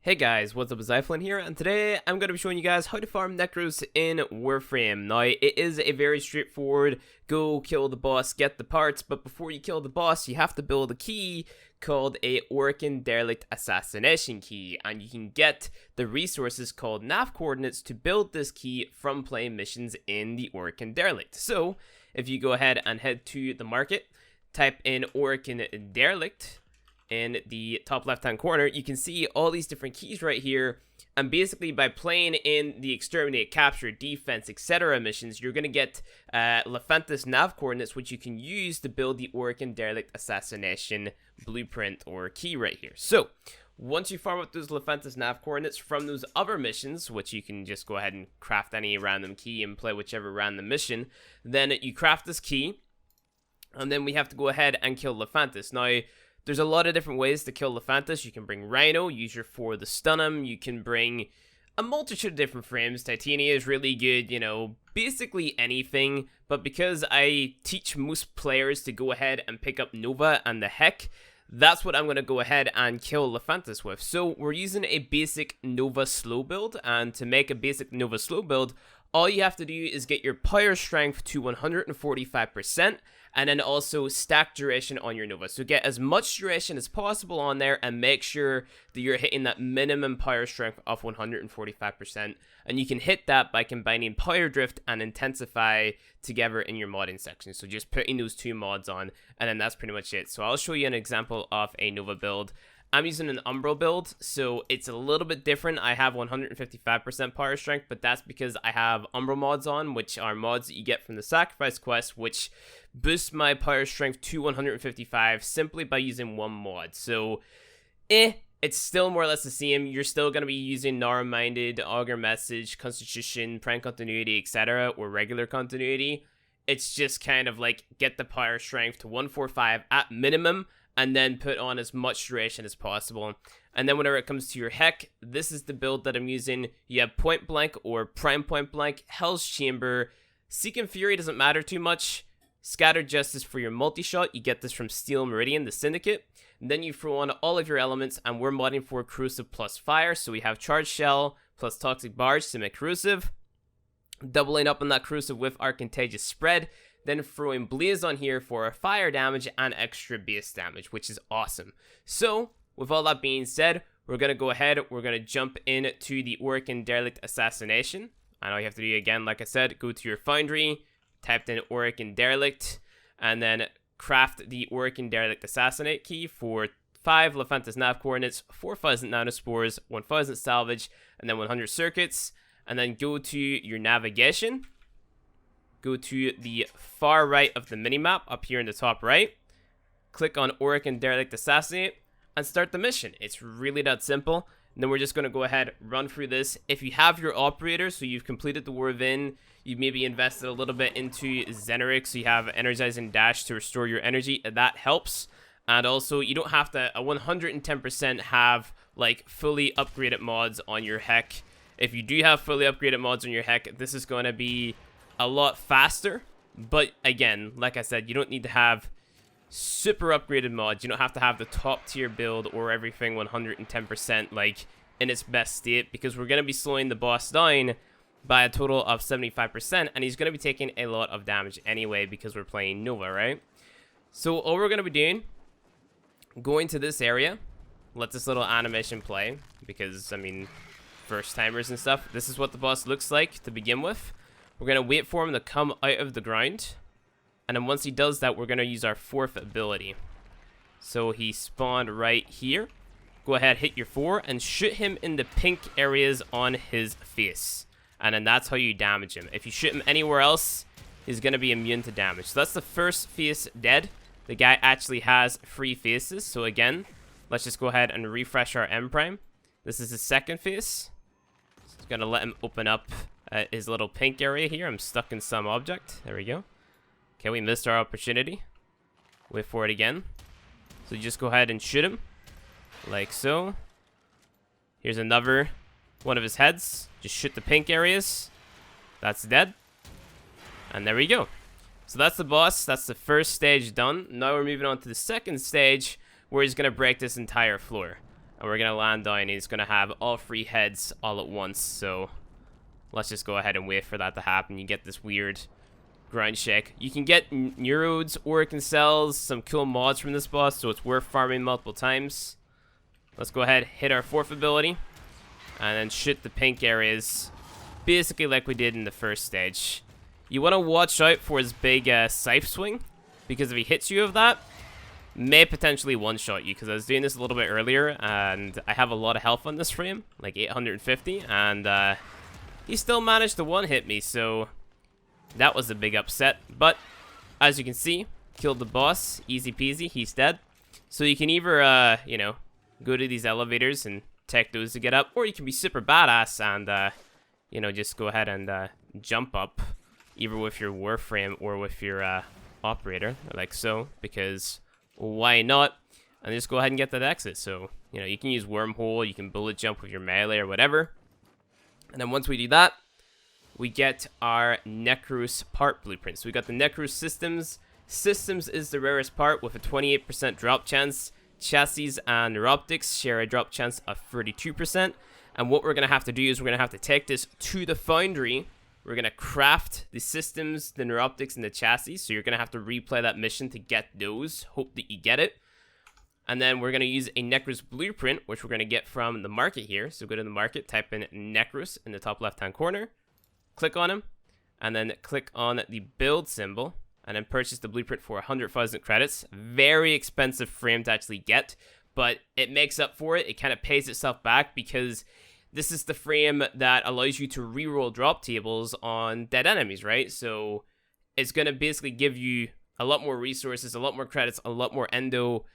Hey guys, what's up, it's iFlynn here, and today I'm going to be showing you guys how to farm Nekros in Warframe. Now, it is a very straightforward, go kill the boss, get the parts, but before you kill the boss, you have to build a key called a Orkin Derelict Assassination Key, and you can get the resources called nav coordinates to build this key from playing missions in the Orkin Derelict. So, if you go ahead and head to the market, type in Orkin Derelict, in the top left hand corner, you can see all these different keys right here, and basically by playing in the exterminate, capture, defense, etc. missions, you're going to get Lephantis nav coordinates, which you can use to build the Orkin Derelict Assassination blueprint or key right here. So once you farm up those Lephantis nav coordinates from those other missions, which you can just go ahead and craft any random key and play whichever random mission, then you craft this key, and then we have to go ahead and kill Lephantis. Now, there's a lot of different ways to kill Lephantis. You can bring Rhino, use your 4 to stun him. You can bring a multitude of different frames. Titania is really good, you know, basically anything. But because I teach most players to go ahead and pick up Nova and the Heck, that's what I'm going to go ahead and kill Lephantis with. So we're using a basic Nova slow build, and to make a basic Nova slow build, all you have to do is get your power strength to 145%, and then also stack duration on your Nova. So get as much duration as possible on there, and make sure that you're hitting that minimum power strength of 145%. And you can hit that by combining Power Drift and Intensify together in your modding section. So just putting those two mods on, and then that's pretty much it. So I'll show you an example of a Nova build. I'm using an Umbral build, so it's a little bit different. I have 155% power strength, but that's because I have Umbral mods on, which are mods that you get from the Sacrifice quest, which boosts my power strength to 155 simply by using one mod. So, it's still more or less the same. You're still going to be using Nara Minded, Augur Message, Constitution, Prime Continuity, etc., or regular continuity. It's just kind of like get the power strength to 145 at minimum, and then put on as much duration as possible. And then whenever it comes to your Heck, this is the build that I'm using. You have Point Blank or Prime Point Blank, Hell's Chamber, Seeking Fury doesn't matter too much, Scattered Justice for your multi-shot. You get this from Steel Meridian, the Syndicate. And then you throw on all of your elements, and we're modding for Corrosive plus Fire. So we have Charged Shell plus Toxic Barge to make Corrosive, doubling up on that Corrosive with our Contagious Spread, then throwing Blaze on here for fire damage and extra base damage, which is awesome. So, with all that being said, we're going to go ahead, we're going to jump into the Orkin Derelict Assassination. And all you have to do, again, like I said, go to your Foundry, type in Orkin Derelict, and then craft the Orkin Derelict Assassinate key for 5 Lephantis nav coordinates, 4,000 nanospores, 1,000 salvage, and then 100 circuits. And then go to your navigation. Go to the far right of the minimap, up here in the top right. Click on Orkin Derelict Assassinate, and start the mission. It's really that simple. And then we're just going to go ahead, run through this. If you have your operator, so you've completed the War within, you've maybe invested a little bit into Xeneric, so you have Energizing Dash to restore your energy, that helps. And also, you don't have to 110% have like fully upgraded mods on your Heck. If you do have fully upgraded mods on your Heck, this is going to be a lot faster. But again, like I said, you don't need to have super upgraded mods. You don't have to have the top tier build or everything 110% like in its best state, because we're going to be slowing the boss down by a total of 75%, and he's going to be taking a lot of damage anyway because we're playing Nova, right? So all we're going to be doing, going to this area, let this little animation play, because I mean, first timers and stuff, this is what the boss looks like to begin with. We're going to wait for him to come out of the ground, and then once he does that, we're going to use our 4th ability. So he spawned right here. Go ahead, hit your 4, and shoot him in the pink areas on his face. And then that's how you damage him. If you shoot him anywhere else, he's going to be immune to damage. So that's the first face dead. The guy actually has 3 faces. So again, let's just go ahead and refresh our M Prime. This is his second face. Just going to let him open up his little pink area here. I'm stuck in some object. There we go. Okay, we missed our opportunity. Wait for it again. So just go ahead and shoot him. Like so. Here's another one of his heads. Just shoot the pink areas. That's dead. And there we go. So that's the boss. That's the first stage done. Now we're moving on to the second stage, where he's going to break this entire floor. And we're going to land down, and he's going to have all 3 heads all at once. So let's just go ahead and wait for that to happen. You get this weird ground shake. You can get neurodes, Oracle cells, some cool mods from this boss, so it's worth farming multiple times. Let's go ahead, hit our 4th ability, and then shoot the pink areas, basically like we did in the first stage. You want to watch out for his big scythe swing, because if he hits you of that, may potentially one-shot you, because I was doing this a little bit earlier, and I have a lot of health on this frame, like 850, and he still managed to one-hit me, so that was a big upset. But as you can see, killed the boss, easy peasy, he's dead. So you can either, you know, go to these elevators and take those to get up, or you can be super badass and, you know, just go ahead and jump up, either with your Warframe or with your operator, like so, because why not? And just go ahead and get that exit. So, you know, you can use wormhole, you can bullet jump with your melee or whatever. And then once we do that, we get our Nekros part blueprint. So we got the Nekros systems. Systems is the rarest part with a 28% drop chance. Chassis and neuroptics share a drop chance of 32%. And what we're going to have to do is we're going to have to take this to the foundry. We're going to craft the systems, the neuroptics, and the chassis. So you're going to have to replay that mission to get those. Hope that you get it. And then we're going to use a Nekros blueprint, which we're going to get from the market here. So go to the market, type in Nekros in the top left-hand corner. Click on him, and then click on the build symbol, and then purchase the blueprint for 100,000 credits. Very expensive frame to actually get, but it makes up for it. It kind of pays itself back because this is the frame that allows you to reroll drop tables on dead enemies, right? So it's going to basically give you a lot more resources, a lot more credits, a lot more endo,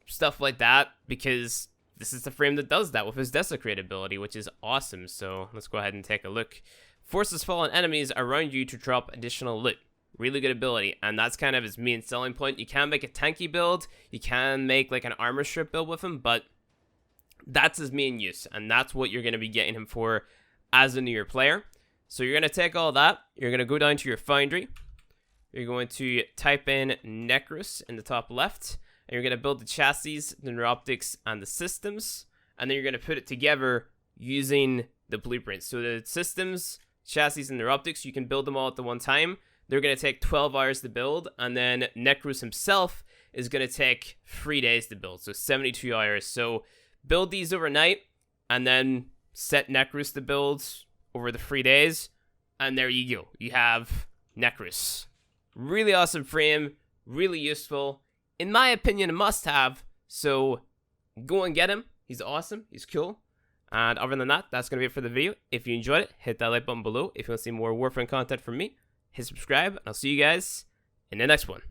stuff like that, because this is the frame that does that with his Desecrate ability, which is awesome. So let's go ahead and take a look. Forces fallen enemies around you to drop additional loot. Really good ability, and that's kind of his main selling point. You can make a tanky build, you can make like an armor strip build with him, but that's his main use, and that's what you're going to be getting him for as a newer player. So you're going to take all that, you're going to go down to your foundry, you're going to type in Nekros in the top left, and you're going to build the chassis, the neuroptics, and the systems, and then you're going to put it together using the blueprint. So the systems, chassis, and neuroptics, you can build them all at the one time. They're going to take 12 hours to build, and then Nekros himself is going to take 3 days to build, so 72 hours. So build these overnight, and then set Nekros to build over the 3 days, and there you go. You have Nekros. Really awesome frame, really useful. In my opinion, a must-have, so go and get him. He's awesome, he's cool. And other than that, that's going to be it for the video. If you enjoyed it, hit that like button below. If you want to see more Warframe content from me, hit subscribe, and I'll see you guys in the next one.